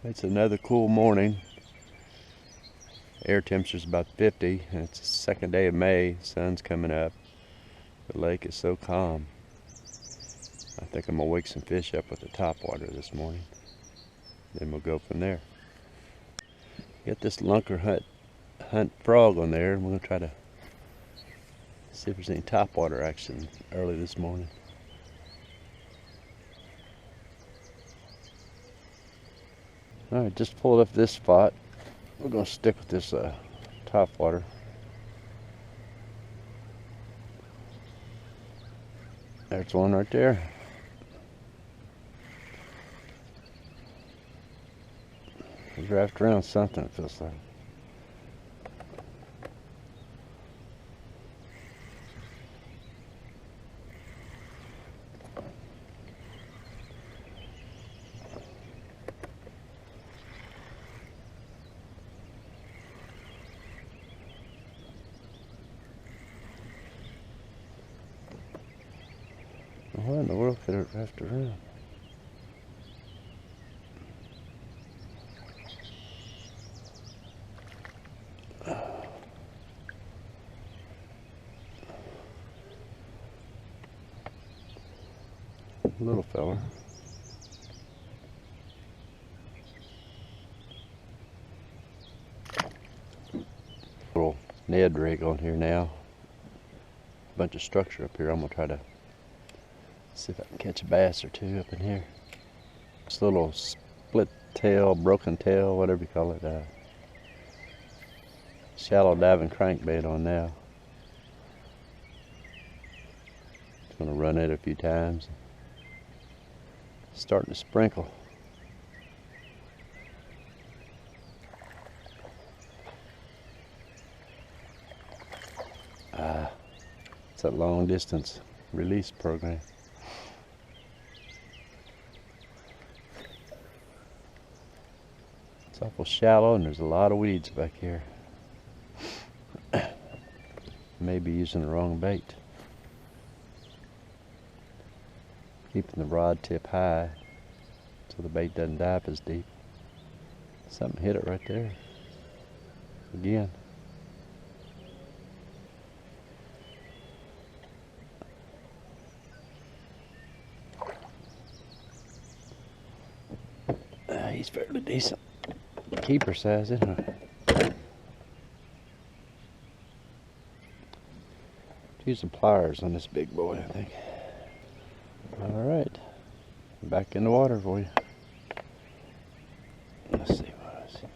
It's another cool morning. Air temperature's about 50, and it's the second day of May. Sun's coming up. The lake is so calm. I think I'm gonna wake some fish up with the topwater this morning. Then we'll go from there. Get this lunker hunt frog on there, and we're gonna try to see if there's any topwater action early this morning. Alright, just pulled up this spot. We're gonna stick with this topwater. There's one right there. He's wrapped around something, it feels like. What in the world could it have wrapped around? Little fella. Little Ned rig on here now. Bunch of structure up here. I'm gonna try to see if I can catch a bass or two up in here. This little split tail, broken tail, whatever you call it. Shallow diving crankbait on now. Just gonna run it a few times. Starting to sprinkle. It's a long distance release program. It's awful shallow and there's a lot of weeds back here. Maybe using the wrong bait. Keeping the rod tip high so the bait doesn't dive as deep. Something hit it right there. Again. He's fairly decent. Keeper size, isn't it? Use some pliers on this big boy, I think. Alright. Back in the water for you. Let's see what I see.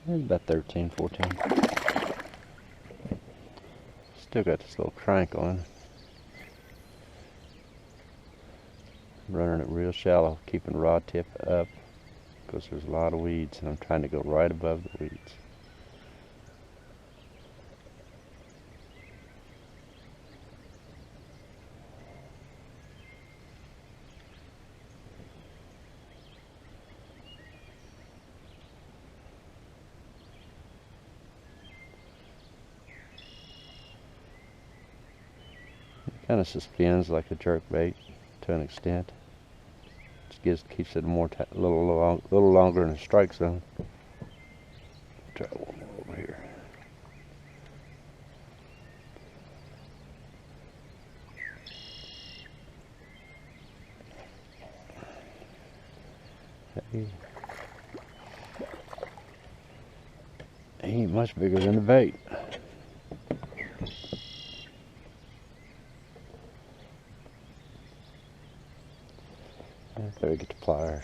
It's about 13, 14. Still got this little crank on. Running it real shallow, keeping the rod tip up because there's a lot of weeds and I'm trying to go right above the weeds. It kind of suspends like a jerk bait to an extent. Keeps it a little longer in the strike zone. Try one more over here. Hey. He ain't much bigger than the bait. There we get the pliers.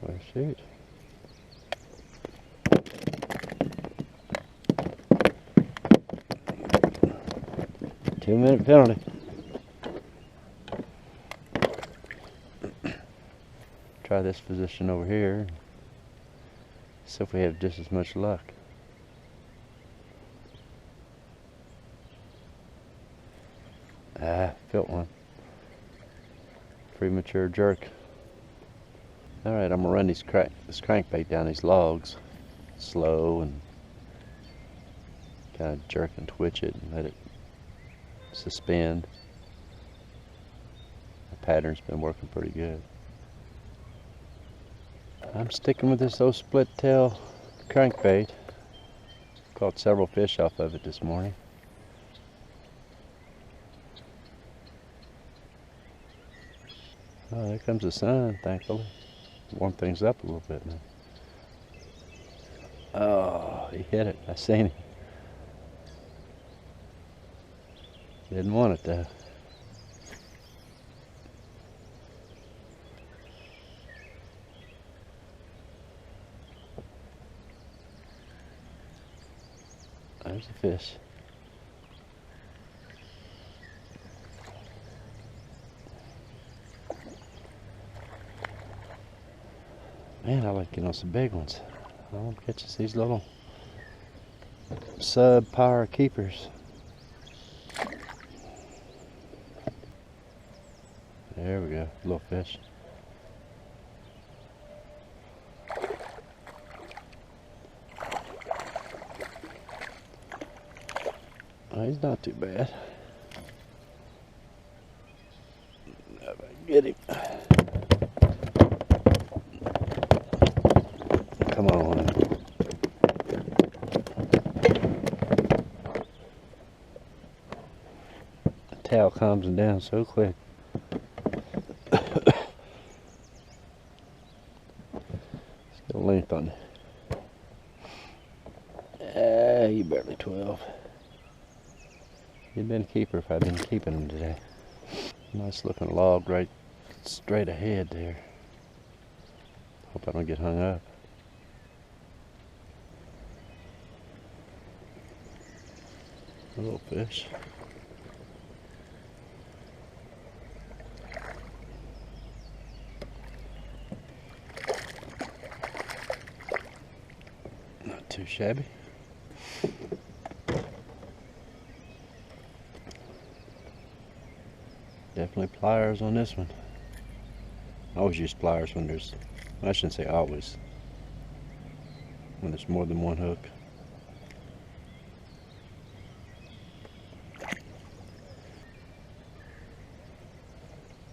Well, shoot. Two-minute penalty. Try this position over here. See if we have just as much luck. Felt one. Premature jerk. Alright, I'm gonna run this crankbait down these logs slow and kind of jerk and twitch it and let it suspend. The pattern's been working pretty good. I'm sticking with this old split tail crankbait. Caught several fish off of it this morning. Oh, there comes the sun, thankfully. Warm things up a little bit now. Oh, he hit it. I seen it. Didn't want it though. There's a fish. Man, I like getting on some big ones. I don't catch us these little sub-par keepers. There we go, little fish. Oh, he's not too bad. If I can get him. Come on. The tail calms him down so quick. Still length on it. You barely 12. He'd been a keeper if I'd been keeping him today. Nice looking log right straight ahead there. Hope I don't get hung up. A little fish. Not too shabby. Definitely pliers on this one. I always use pliers when there's, I shouldn't say always, when there's more than one hook.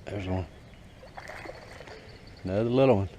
There's one. Another little one.